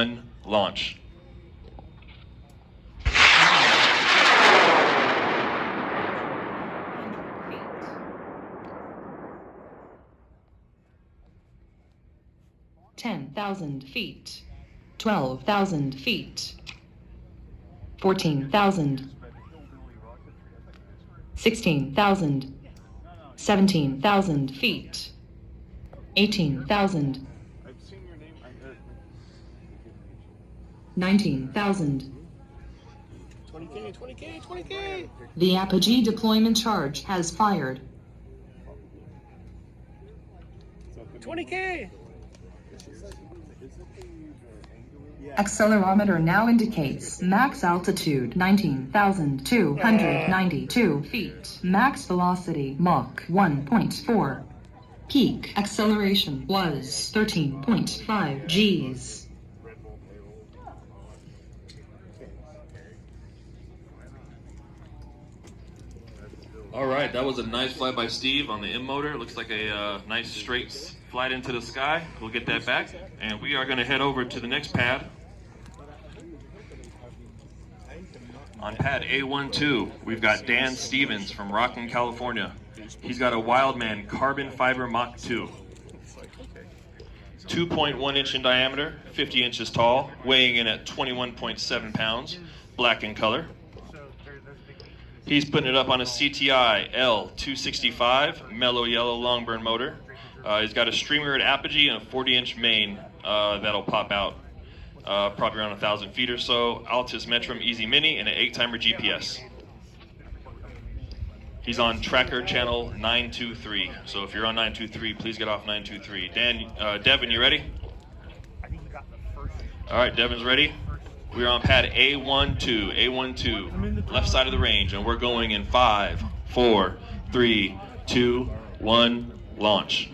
1, launch. $10,000 $12,000 $14,000 $16,000 $17,000 $18,000 $19,000 20K, 20K, 20K! The Apogee deployment charge has fired. 20K! Accelerometer now indicates max altitude 19,292 feet. Max velocity Mach 1.4. Peak acceleration was 13.5 Gs. All right, that was a nice flight by Steve on the M motor. Looks like a nice straight flight into the sky. We'll get that back. And we are going to head over to the next pad. On pad A12, we've got Dan Stevens from Rocklin, California. He's got a Wildman carbon fiber Mach 2. 2.1 inch in diameter, 50 inches tall, weighing in at 21.7 pounds, black in color. He's putting it up on a CTI L265 mellow yellow long burn motor. He's got a streamer at Apogee and a 40-inch main that'll pop out probably around 1,000 feet or so. Altus Metrum Easy Mini and an 8-timer GPS. He's on tracker channel 923. So if you're on 923, please get off 923. Devin, you ready? All right, Devin's ready. We're on pad A12, left side of the range, and we're going in 5, 4, 3, 2, 1, launch.